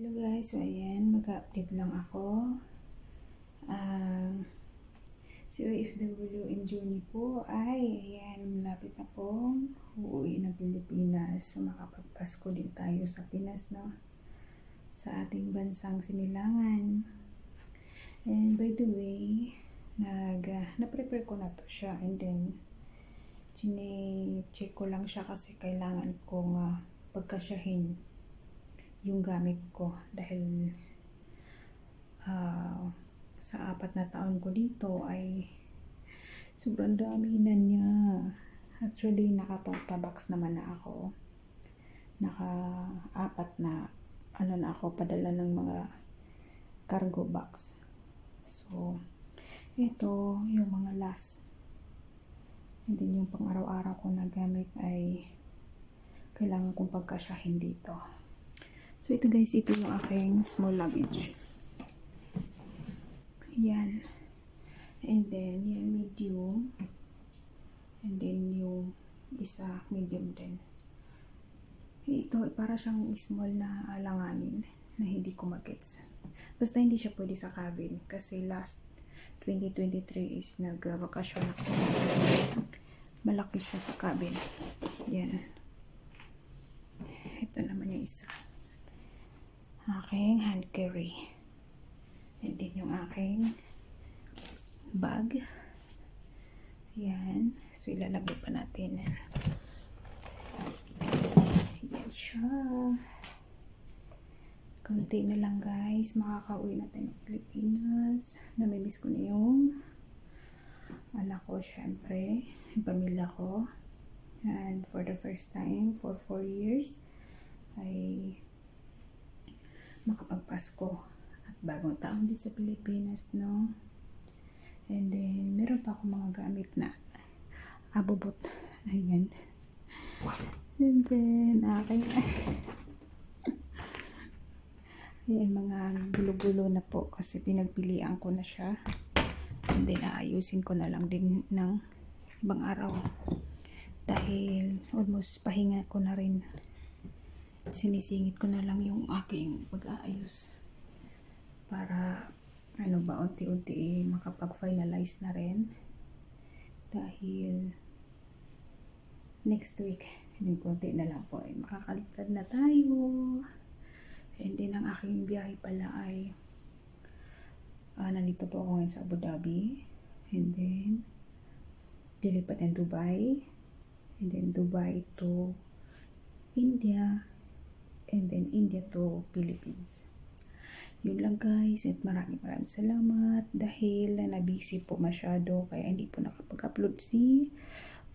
Hello guys, so ayan, mag-update lang ako. Si OFWM Journey po ay ayan, malapit na pong uuwi ng Pilipinas. So makapagpasko din tayo sa Pinas, no? Sa ating bansang sinilangan. And by the way, na-prepare ko na to siya, and then chine-check ko lang siya kasi kailangan kong pagkasyahin yung gamit ko dahil sa 4 na taon ko dito ay sobrang dami na niya. Actually, naka-box naman na ako. Naka-4 na na ako padala ng mga cargo box. So, ito yung mga last. And then yung pang araw-araw ko na gamit ay kailangan kong pagkasyahin dito. So, ito guys, ito yung aking small luggage. Yan. And then, yan medium. And then, yung isa, medium din. Ito, para siyang small na alanganin na hindi ko magets. Basta hindi siya pwede sa cabin kasi last 2023 is nag-vacation ako. Malaki siya sa cabin. Yan. Ito naman yung isa. Aking hand carry. And then yung aking bag. Yan. So, ilalagay pa natin. Yan siya. Kunti na lang guys. Makakauwi natin ng Pilipinas. Namimiss ko na yung anak ko, syempre. Yung pamilya ko. And for the first time, for 4 years, ay makapagpasko at bagong taon din sa Pilipinas, no? And then meron pa akong mga gamit na abubot, ayan. And then aking ayan, mga gulo-gulo na po kasi pinagpilian ko na siya. And then aayusin ko na lang din ng ibang araw dahil almost pahinga ko na rin. Sinisingit ko na lang yung aking pag-aayos para unti-unti makapag-finalize na rin dahil next week yung konti na lang po ay makakalipad na tayo. And then ang aking biyahe pala ay nandito po ako ngayon sa Abu Dhabi, and then dilipat ng Dubai, and then Dubai to India, and then India to Philippines. Yun lang guys, at maraming salamat dahil na-busy po masyado kaya hindi po nakapag-upload si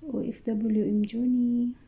OFWM Journey.